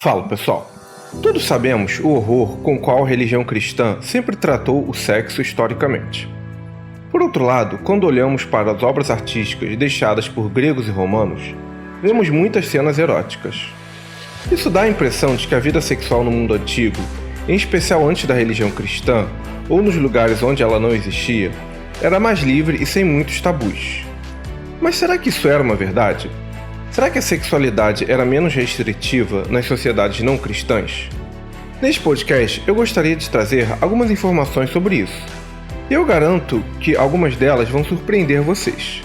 Fala pessoal, todos sabemos o horror com o qual a religião cristã sempre tratou o sexo historicamente. Por outro lado, quando olhamos para as obras artísticas deixadas por gregos e romanos, vemos muitas cenas eróticas. Isso dá a impressão de que a vida sexual no mundo antigo, em especial antes da religião cristã, ou nos lugares onde ela não existia, era mais livre e sem muitos tabus. Mas será que isso era uma verdade? Será que a sexualidade era menos restritiva nas sociedades não cristãs? Neste podcast, eu gostaria de trazer algumas informações sobre isso. E eu garanto que algumas delas vão surpreender vocês.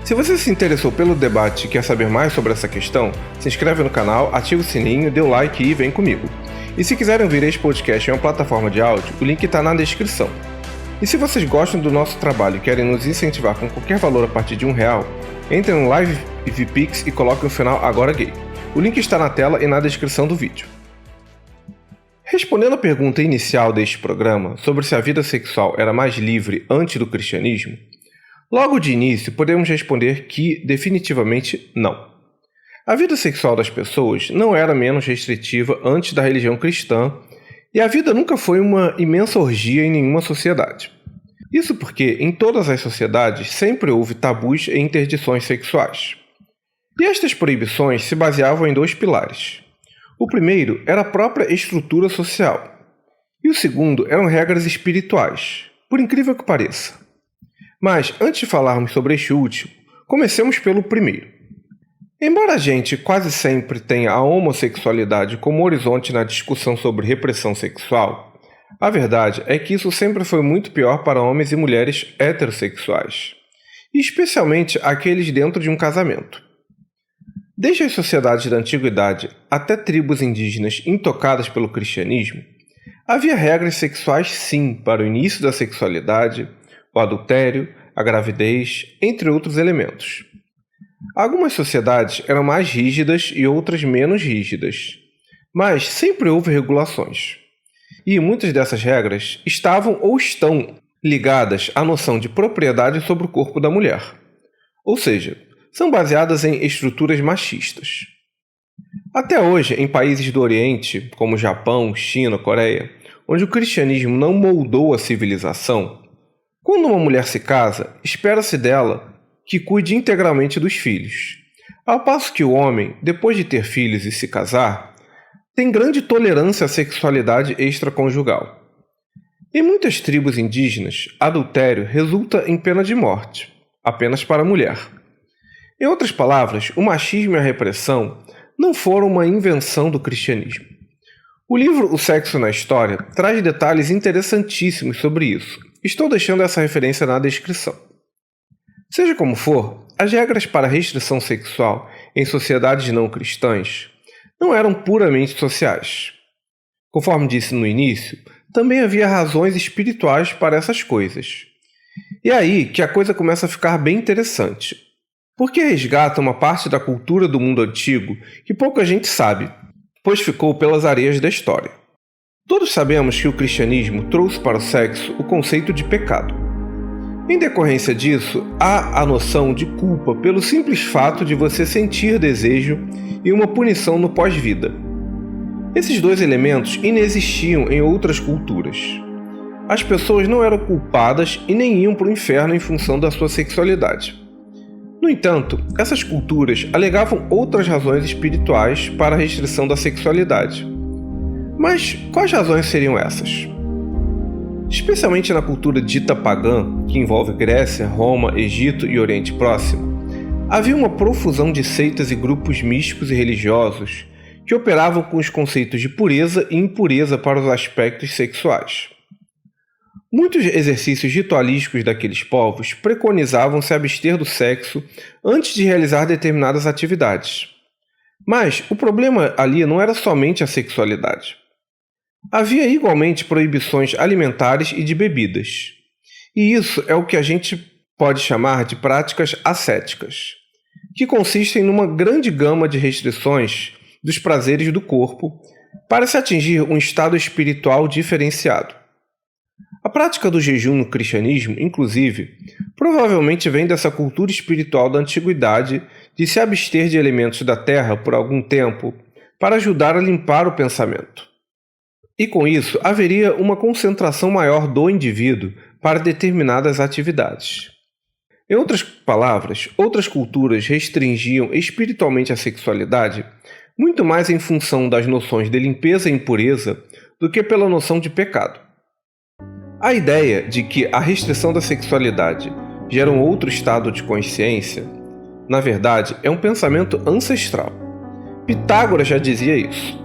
Se você se interessou pelo debate e quer saber mais sobre essa questão, se inscreve no canal, ativa o sininho, dê um like e vem comigo. E se quiserem ouvir este podcast em uma plataforma de áudio, o link está na descrição. E se vocês gostam do nosso trabalho e querem nos incentivar com qualquer valor a partir de R$1, entre no Live VPix e coloque no final Agora Gay. O link está na tela e na descrição do vídeo. Respondendo à pergunta inicial deste programa sobre se a vida sexual era mais livre antes do cristianismo, logo de início podemos responder que definitivamente não. A vida sexual das pessoas não era menos restritiva antes da religião cristã e a vida nunca foi uma imensa orgia em nenhuma sociedade. Isso porque, em todas as sociedades, sempre houve tabus e interdições sexuais. E estas proibições se baseavam em dois pilares. O primeiro era a própria estrutura social, e o segundo eram regras espirituais, por incrível que pareça. Mas, antes de falarmos sobre este último, comecemos pelo primeiro. Embora a gente quase sempre tenha a homossexualidade como horizonte na discussão sobre repressão sexual, a verdade é que isso sempre foi muito pior para homens e mulheres heterossexuais, e especialmente aqueles dentro de um casamento. Desde as sociedades da antiguidade até tribos indígenas intocadas pelo cristianismo, havia regras sexuais sim para o início da sexualidade, o adultério, a gravidez, entre outros elementos. Algumas sociedades eram mais rígidas e outras menos rígidas, mas sempre houve regulações. E muitas dessas regras estavam ou estão ligadas à noção de propriedade sobre o corpo da mulher. Ou seja, são baseadas em estruturas machistas. Até hoje, em países do Oriente, como Japão, China, Coreia, onde o cristianismo não moldou a civilização, quando uma mulher se casa, espera-se dela que cuide integralmente dos filhos. Ao passo que o homem, depois de ter filhos e se casar, tem grande tolerância à sexualidade extraconjugal. Em muitas tribos indígenas, adultério resulta em pena de morte, apenas para a mulher. Em outras palavras, o machismo e a repressão não foram uma invenção do cristianismo. O livro O Sexo na História traz detalhes interessantíssimos sobre isso. Estou deixando essa referência na descrição. Seja como for, as regras para restrição sexual em sociedades não cristãs não eram puramente sociais. Conforme disse no início, também havia razões espirituais para essas coisas. E é aí que a coisa começa a ficar bem interessante, porque resgata uma parte da cultura do mundo antigo que pouca gente sabe, pois ficou pelas areias da história. Todos sabemos que o cristianismo trouxe para o sexo o conceito de pecado. Em decorrência disso, há a noção de culpa pelo simples fato de você sentir desejo e uma punição no pós-vida. Esses dois elementos inexistiam em outras culturas. As pessoas não eram culpadas e nem iam para o inferno em função da sua sexualidade. No entanto, essas culturas alegavam outras razões espirituais para a restrição da sexualidade. Mas quais razões seriam essas? Especialmente na cultura dita pagã, que envolve Grécia, Roma, Egito e Oriente Próximo, havia uma profusão de seitas e grupos místicos e religiosos que operavam com os conceitos de pureza e impureza para os aspectos sexuais. Muitos exercícios ritualísticos daqueles povos preconizavam se abster do sexo antes de realizar determinadas atividades. Mas o problema ali não era somente a sexualidade. Havia igualmente proibições alimentares e de bebidas. E isso é o que a gente pode chamar de práticas ascéticas, que consistem numa grande gama de restrições dos prazeres do corpo para se atingir um estado espiritual diferenciado. A prática do jejum no cristianismo, inclusive, provavelmente vem dessa cultura espiritual da antiguidade de se abster de elementos da terra por algum tempo para ajudar a limpar o pensamento. E com isso, haveria uma concentração maior do indivíduo para determinadas atividades. Em outras palavras, outras culturas restringiam espiritualmente a sexualidade muito mais em função das noções de limpeza e impureza do que pela noção de pecado. A ideia de que a restrição da sexualidade gera um outro estado de consciência, na verdade, é um pensamento ancestral. Pitágoras já dizia isso.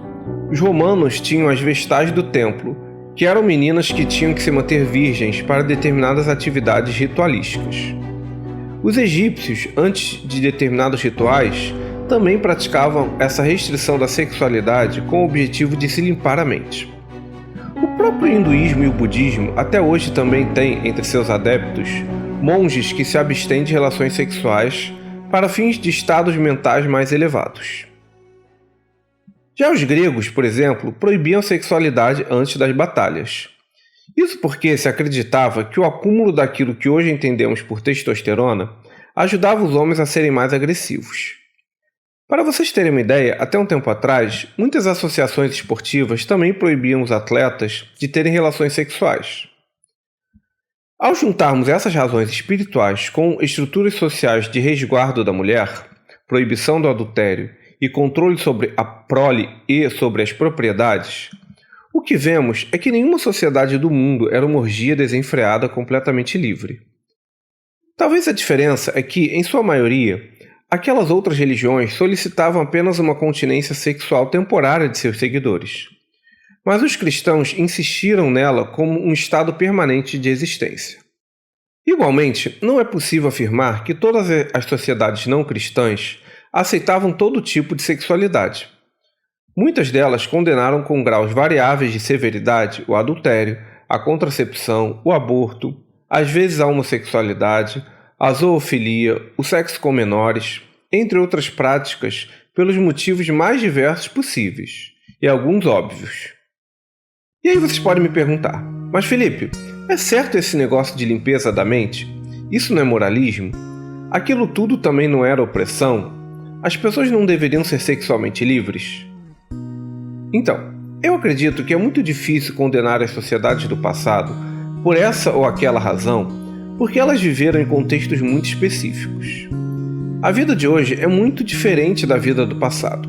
Os romanos tinham as vestais do templo, que eram meninas que tinham que se manter virgens para determinadas atividades ritualísticas. Os egípcios, antes de determinados rituais, também praticavam essa restrição da sexualidade com o objetivo de se limpar a mente. O próprio hinduísmo e o budismo até hoje também têm entre seus adeptos monges que se abstêm de relações sexuais para fins de estados mentais mais elevados. Já os gregos, por exemplo, proibiam a sexualidade antes das batalhas. Isso porque se acreditava que o acúmulo daquilo que hoje entendemos por testosterona ajudava os homens a serem mais agressivos. Para vocês terem uma ideia, até um tempo atrás, muitas associações esportivas também proibiam os atletas de terem relações sexuais. Ao juntarmos essas razões espirituais com estruturas sociais de resguardo da mulher, proibição do adultério e controle sobre a prole e sobre as propriedades, o que vemos é que nenhuma sociedade do mundo era uma orgia desenfreada completamente livre. Talvez a diferença é que, em sua maioria, aquelas outras religiões solicitavam apenas uma continência sexual temporária de seus seguidores. Mas os cristãos insistiram nela como um estado permanente de existência. Igualmente, não é possível afirmar que todas as sociedades não cristãs aceitavam todo tipo de sexualidade. Muitas delas condenaram com graus variáveis de severidade o adultério, a contracepção, o aborto, às vezes a homossexualidade, a zoofilia, o sexo com menores, entre outras práticas, pelos motivos mais diversos possíveis, e alguns óbvios. E aí vocês podem me perguntar, mas Felipe, é certo esse negócio de limpeza da mente? Isso não é moralismo? Aquilo tudo também não era opressão? As pessoas não deveriam ser sexualmente livres? Então, eu acredito que é muito difícil condenar as sociedades do passado por essa ou aquela razão, porque elas viveram em contextos muito específicos. A vida de hoje é muito diferente da vida do passado.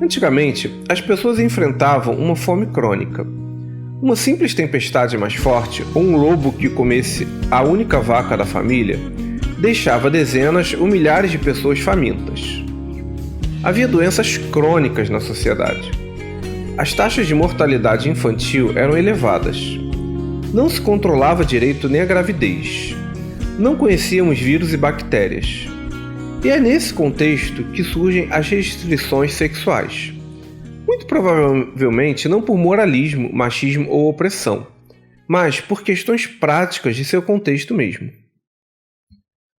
Antigamente, as pessoas enfrentavam uma fome crônica. Uma simples tempestade mais forte ou um lobo que comesse a única vaca da família deixava dezenas ou milhares de pessoas famintas. Havia doenças crônicas na sociedade. As taxas de mortalidade infantil eram elevadas. Não se controlava direito nem a gravidez. Não conhecíamos vírus e bactérias. E é nesse contexto que surgem as restrições sexuais. Muito provavelmente não por moralismo, machismo ou opressão, mas por questões práticas de seu contexto mesmo.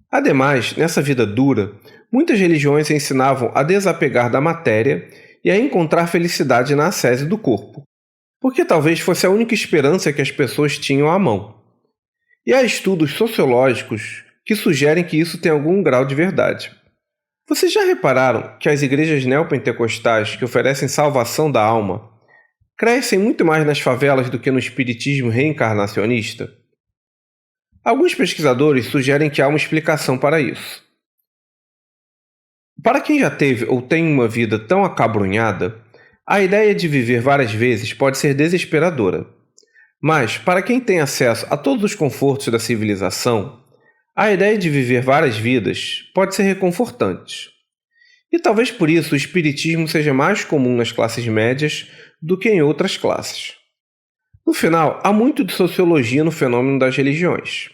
Ademais, nessa vida dura, muitas religiões ensinavam a desapegar da matéria e a encontrar felicidade na ascese do corpo, porque talvez fosse a única esperança que as pessoas tinham à mão. E há estudos sociológicos que sugerem que isso tem algum grau de verdade. Vocês já repararam que as igrejas neopentecostais que oferecem salvação da alma crescem muito mais nas favelas do que no espiritismo reencarnacionista? Alguns pesquisadores sugerem que há uma explicação para isso. Para quem já teve ou tem uma vida tão acabrunhada, a ideia de viver várias vezes pode ser desesperadora. Mas, para quem tem acesso a todos os confortos da civilização, a ideia de viver várias vidas pode ser reconfortante. E talvez por isso o espiritismo seja mais comum nas classes médias do que em outras classes. No final, há muito de sociologia no fenômeno das religiões.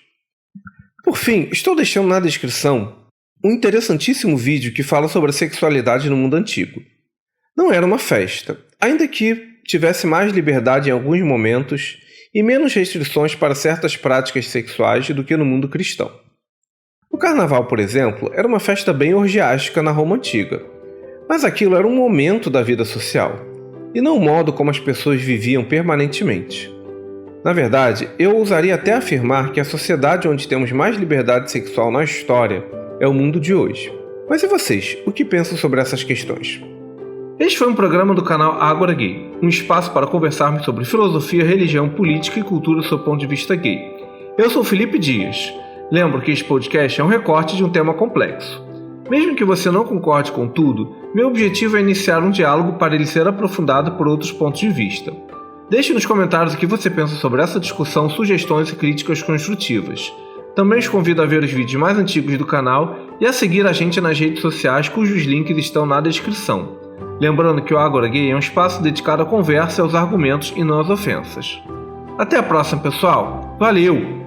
Por fim, estou deixando na descrição um interessantíssimo vídeo que fala sobre a sexualidade no mundo antigo. Não era uma festa, ainda que tivesse mais liberdade em alguns momentos e menos restrições para certas práticas sexuais do que no mundo cristão. O carnaval, por exemplo, era uma festa bem orgiástica na Roma antiga, mas aquilo era um momento da vida social, e não o modo como as pessoas viviam permanentemente. Na verdade, eu ousaria até afirmar que a sociedade onde temos mais liberdade sexual na história é o mundo de hoje. Mas e vocês, o que pensam sobre essas questões? Este foi um programa do canal Ágora Gay, um espaço para conversarmos sobre filosofia, religião, política e cultura do seu ponto de vista gay. Eu sou Felipe Dias. Lembro que este podcast é um recorte de um tema complexo. Mesmo que você não concorde com tudo, meu objetivo é iniciar um diálogo para ele ser aprofundado por outros pontos de vista. Deixe nos comentários o que você pensa sobre essa discussão, sugestões e críticas construtivas. Também os convido a ver os vídeos mais antigos do canal e a seguir a gente nas redes sociais cujos links estão na descrição. Lembrando que o Ágora Gay é um espaço dedicado à conversa e aos argumentos e não às ofensas. Até a próxima, pessoal! Valeu!